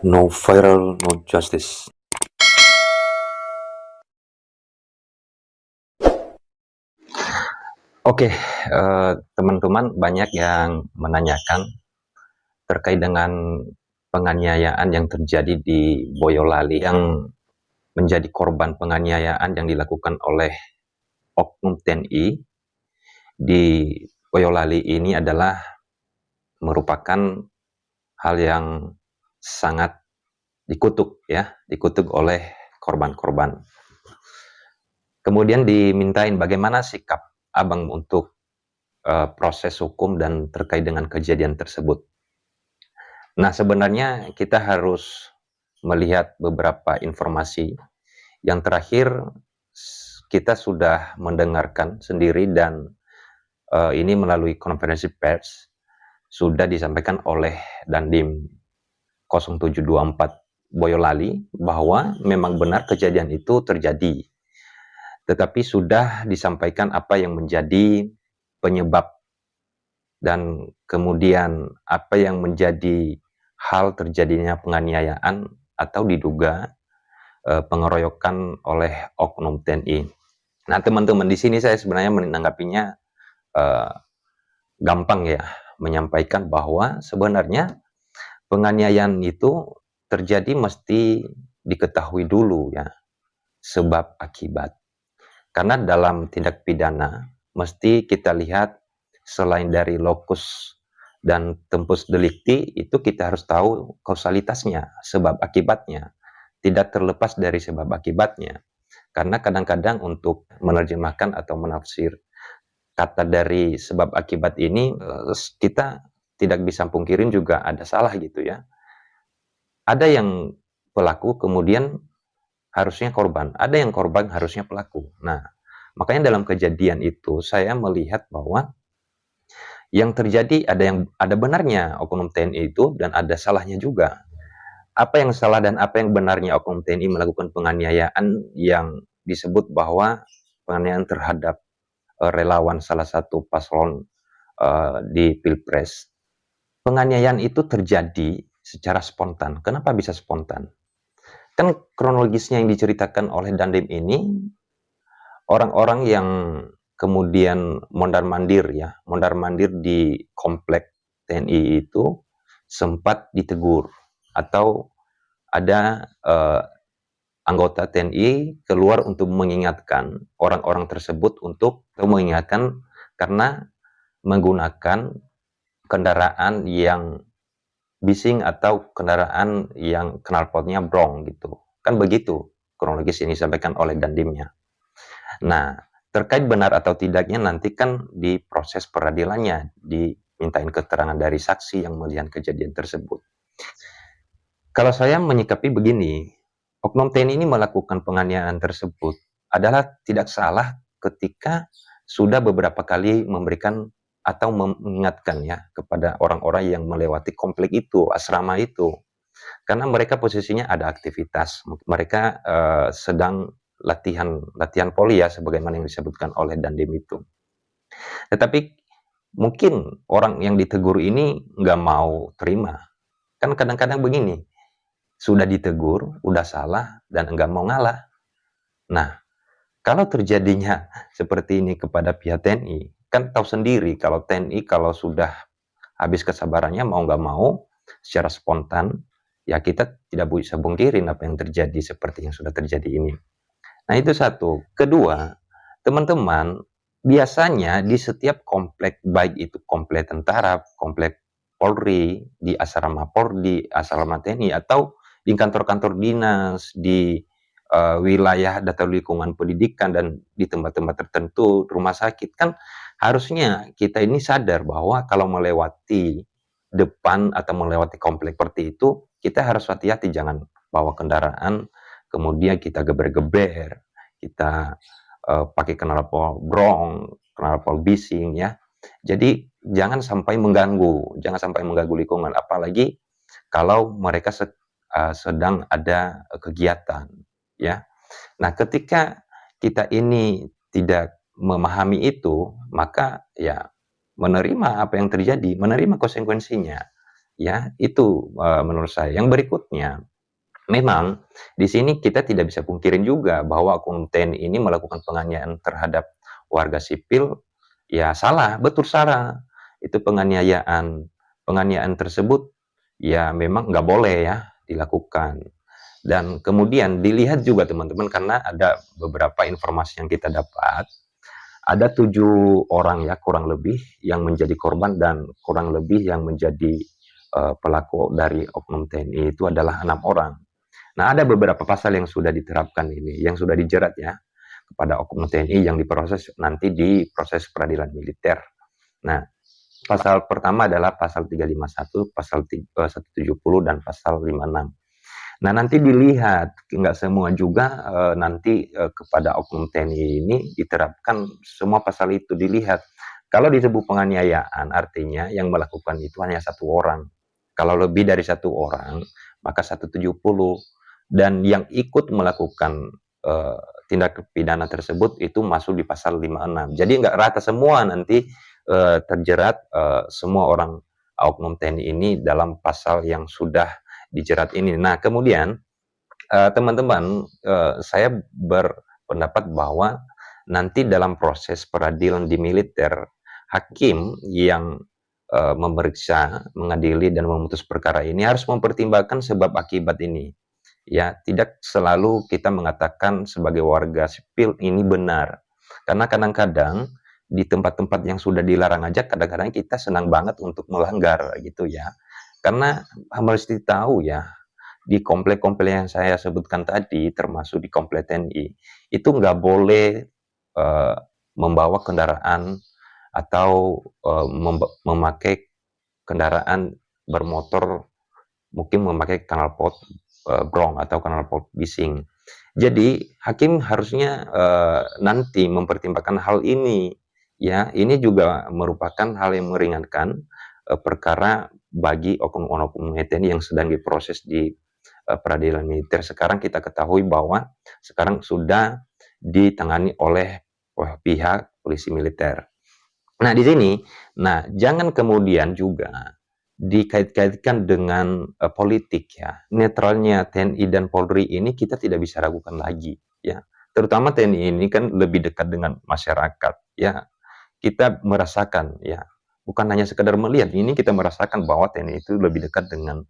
No viral, no justice. Oke, teman-teman banyak yang menanyakan terkait dengan penganiayaan yang terjadi di Boyolali yang menjadi korban penganiayaan yang dilakukan oleh oknum TNI di Boyolali ini adalah merupakan hal yang sangat dikutuk oleh korban-korban. Kemudian dimintain bagaimana sikap Abang untuk proses hukum dan terkait dengan kejadian tersebut. Nah, sebenarnya kita harus melihat beberapa informasi. Yang terakhir, kita sudah mendengarkan sendiri dan ini melalui konferensi pers sudah disampaikan oleh Dandim 0724 Boyolali bahwa memang benar kejadian itu terjadi. Tetapi sudah disampaikan apa yang menjadi penyebab dan kemudian apa yang menjadi hal terjadinya penganiayaan atau diduga pengeroyokan oleh oknum TNI. Nah, teman-teman, di sini saya sebenarnya menanggapinya gampang ya, menyampaikan bahwa sebenarnya penganiayaan itu terjadi mesti diketahui dulu ya, sebab akibat. Karena dalam tindak pidana mesti kita lihat selain dari lokus dan tempus delicti, itu kita harus tahu kausalitasnya, sebab akibatnya. Tidak terlepas dari sebab akibatnya. Karena kadang-kadang untuk menerjemahkan atau menafsir kata dari sebab akibat ini, kita tidak bisa pungkirin juga ada salah gitu ya. Ada yang pelaku kemudian harusnya korban, ada yang korban harusnya pelaku. Nah, makanya dalam kejadian itu saya melihat bahwa yang terjadi ada benarnya oknum TNI itu dan ada salahnya juga. Apa yang salah dan apa yang benarnya oknum TNI melakukan penganiayaan yang disebut bahwa penganiayaan terhadap relawan salah satu paslon di Pilpres. Penganiayaan itu terjadi secara spontan. Kenapa bisa spontan? Kan kronologisnya yang diceritakan oleh Dandim ini, orang-orang yang kemudian mondar-mandir di komplek TNI itu sempat ditegur atau ada anggota TNI keluar untuk mengingatkan orang-orang tersebut untuk mengingatkan karena menggunakan kendaraan yang bising atau kendaraan yang knalpotnya brong gitu. Kan begitu kronologis ini disampaikan oleh Dandimnya. Nah, terkait benar atau tidaknya nanti kan di proses peradilannya, dimintain keterangan dari saksi yang melihat kejadian tersebut. Kalau saya menyikapi begini, oknum TNI ini melakukan penganiayaan tersebut adalah tidak salah ketika sudah beberapa kali memberikan atau mengingatkan ya kepada orang-orang yang melewati komplek itu, asrama itu. Karena mereka posisinya ada aktivitas, mereka sedang latihan poli ya, sebagaimana yang disebutkan oleh Dandim itu. Tetapi mungkin orang yang ditegur ini nggak mau terima. Kan kadang-kadang begini, sudah ditegur, udah salah, dan nggak mau ngalah. Nah, kalau terjadinya seperti ini kepada pihak TNI, kan tahu sendiri kalau TNI kalau sudah habis kesabarannya mau nggak mau, secara spontan, ya kita tidak bisa pungkirin apa yang terjadi seperti yang sudah terjadi ini. Nah, itu satu. Kedua, teman-teman, biasanya di setiap komplek, baik itu komplek tentara, komplek Polri, di asrama Polri, asrama TNI, atau di kantor-kantor dinas, di wilayah data lingkungan pendidikan, dan di tempat-tempat tertentu, rumah sakit, kan harusnya kita ini sadar bahwa kalau melewati depan atau melewati komplek seperti itu, kita harus hati-hati, jangan bawa kendaraan kemudian kita geber-geber, kita pakai knalpot brong, knalpot bising ya. Jadi jangan sampai mengganggu lingkungan, apalagi kalau mereka sedang ada kegiatan ya. Nah, ketika kita ini tidak memahami itu, maka ya menerima apa yang terjadi, menerima konsekuensinya. Ya, itu menurut saya. Yang berikutnya, memang di sini kita tidak bisa pungkirin juga bahwa oknum TNI ini melakukan penganiayaan terhadap warga sipil, ya salah, betul salah. Itu penganiayaan. Penganiayaan tersebut ya memang nggak boleh ya dilakukan. Dan kemudian dilihat juga teman-teman, karena ada beberapa informasi yang kita dapat, ada 7 orang ya kurang lebih yang menjadi korban dan kurang lebih yang menjadi pelaku dari oknum TNI itu adalah 6 orang. Nah, ada beberapa pasal yang sudah diterapkan ini, yang sudah dijerat ya kepada oknum TNI yang diproses nanti di proses peradilan militer. Nah, pasal pertama adalah pasal 351, pasal 170 dan pasal 56. Nah, nanti dilihat, nggak semua juga nanti kepada oknum TNI ini diterapkan semua pasal itu, dilihat. Kalau disebut penganiayaan, artinya yang melakukan itu hanya 1 orang. Kalau lebih dari 1 orang, maka 170. Dan yang ikut melakukan tindak pidana tersebut itu masuk di pasal 56. Jadi nggak rata semua nanti terjerat semua orang oknum TNI ini dalam pasal yang sudah dijerat ini. Nah, kemudian teman-teman, saya berpendapat bahwa nanti dalam proses peradilan di militer, hakim yang memeriksa, mengadili dan memutus perkara ini harus mempertimbangkan sebab akibat ini. Ya, tidak selalu kita mengatakan sebagai warga sipil ini benar. Karena kadang-kadang di tempat-tempat yang sudah dilarang aja kadang-kadang kita senang banget untuk melanggar gitu ya. Karena mesti tahu ya, di komplek-komplek yang saya sebutkan tadi, termasuk di komplek TNI, itu nggak boleh membawa kendaraan atau memakai kendaraan bermotor, mungkin memakai knalpot brong atau knalpot bising. Jadi hakim harusnya nanti mempertimbangkan hal ini. Ya, ini juga merupakan hal yang meringankan perkara bagi oknum-oknum TNI yang sedang diproses di peradilan militer. Sekarang kita ketahui bahwa sekarang sudah ditangani oleh pihak polisi militer. Nah, di sini, nah jangan kemudian juga dikait-kaitkan dengan politik ya. Netralnya TNI dan Polri ini kita tidak bisa ragukan lagi ya. Terutama TNI ini kan lebih dekat dengan masyarakat ya. Kita merasakan ya, bukan hanya sekedar melihat, ini kita merasakan bahwa TNI itu lebih dekat dengan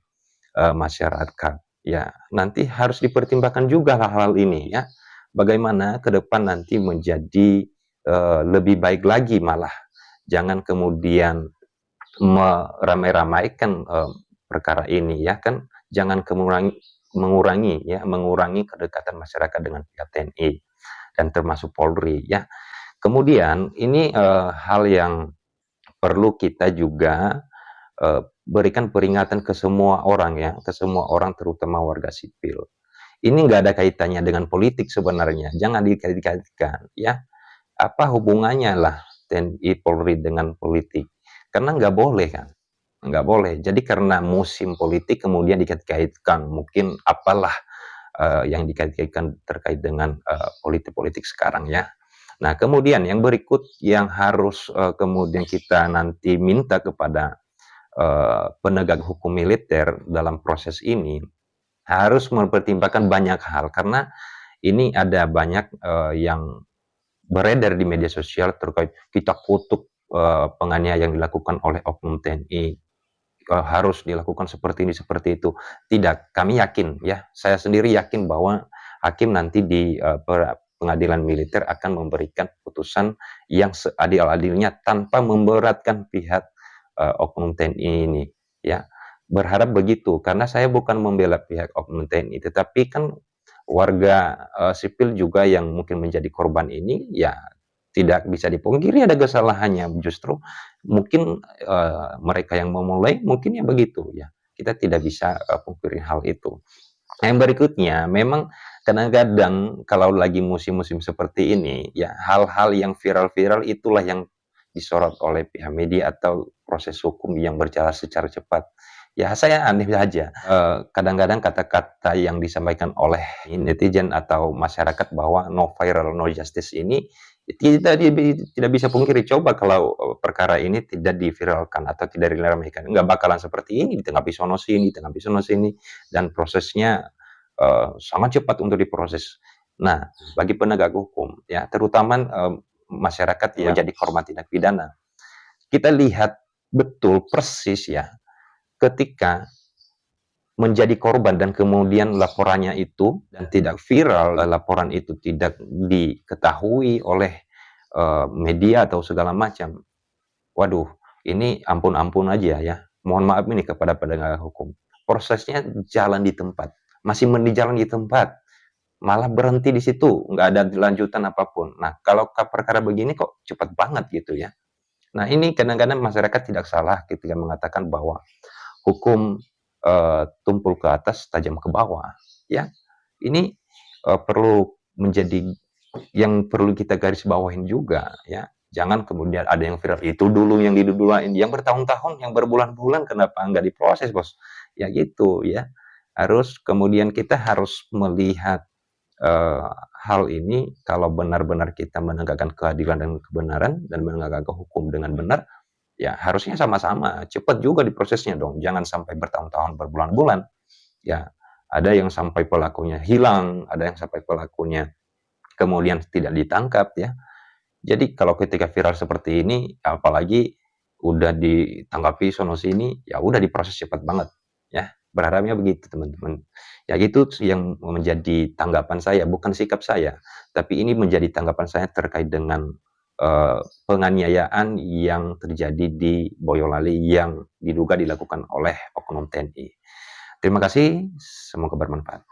masyarakat. Ya, nanti harus dipertimbangkan juga hal-hal ini ya. Bagaimana ke depan nanti menjadi lebih baik lagi malah. Jangan kemudian meramai-ramaikan perkara ini ya kan. Jangan mengurangi kedekatan masyarakat dengan pihak TNI dan termasuk Polri ya. Kemudian ini hal yang perlu kita juga berikan peringatan ke semua orang ya, ke semua orang terutama warga sipil. Ini nggak ada kaitannya dengan politik sebenarnya, jangan dikait-kaitkan ya. Apa hubungannya lah TNI Polri dengan politik? Karena nggak boleh kan, nggak boleh. Jadi karena musim politik kemudian dikait-kaitkan, mungkin apalah yang dikait-kaitkan terkait dengan politik-politik sekarang ya. Nah, kemudian yang berikut yang harus kemudian kita nanti minta kepada penegak hukum militer dalam proses ini harus mempertimbangkan banyak hal, karena ini ada banyak yang beredar di media sosial terkait kita kutuk penganiayaan yang dilakukan oleh oknum TNI, harus dilakukan seperti ini seperti itu. Tidak, kami yakin ya, saya sendiri yakin bahwa hakim nanti di pengadilan militer akan memberikan putusan yang seadil-adilnya tanpa memberatkan pihak oknum TNI ini ya. Berharap begitu, karena saya bukan membela pihak oknum TNI, tetapi kan warga sipil juga yang mungkin menjadi korban ini ya tidak bisa dipungkiri ada kesalahannya. Justru mungkin mereka yang memulai mungkin ya begitu ya. Kita tidak bisa pungkiri hal itu. Yang berikutnya, memang kadang-kadang kalau lagi musim-musim seperti ini, ya hal-hal yang viral-viral itulah yang disorot oleh pihak media atau proses hukum yang berjalan secara cepat. Ya saya aneh saja, kadang-kadang kata-kata yang disampaikan oleh netizen atau masyarakat bahwa no viral, no justice ini Tidak bisa pungkiri, coba kalau perkara ini tidak diviralkan atau tidak diramaikan, nggak bakalan seperti ini, di tengah sono sini, di tengah sono sini, dan prosesnya sangat cepat untuk diproses. Nah, bagi penegak hukum, ya terutama masyarakat yang menjadi korban tindak pidana, kita lihat betul persis ya, ketika menjadi korban dan kemudian laporannya itu dan tidak viral, laporan itu tidak diketahui oleh media atau segala macam. Waduh, ini ampun-ampun aja ya. Mohon maaf ini kepada penegak hukum. Prosesnya jalan di tempat, masih jalan di tempat, malah berhenti di situ, nggak ada lanjutan apapun. Nah, kalau perkara begini kok cepat banget gitu ya. Nah, ini kadang-kadang masyarakat tidak salah ketika mengatakan bahwa hukum tumpul ke atas, tajam ke bawah. Ya, ini perlu menjadi yang perlu kita garis bawahin juga. Ya, jangan kemudian ada yang viral itu dulu yang diduluin, yang bertahun-tahun, yang berbulan-bulan, kenapa nggak diproses, bos? Ya gitu ya. Harus kemudian kita harus melihat hal ini kalau benar-benar kita menegakkan keadilan dan kebenaran dan menegakkan hukum dengan benar, ya harusnya sama-sama, cepat juga diprosesnya dong, jangan sampai bertahun-tahun, berbulan-bulan. Ya, ada yang sampai pelakunya hilang, ada yang sampai pelakunya kemudian tidak ditangkap ya. Jadi kalau ketika viral seperti ini, apalagi udah ditanggapi sono sini, ya udah diproses cepat banget ya. Berharapnya begitu teman-teman. Ya gitu yang menjadi tanggapan saya, bukan sikap saya, tapi ini menjadi tanggapan saya terkait dengan penganiayaan yang terjadi di Boyolali yang diduga dilakukan oleh oknum TNI. Terima kasih, semoga bermanfaat.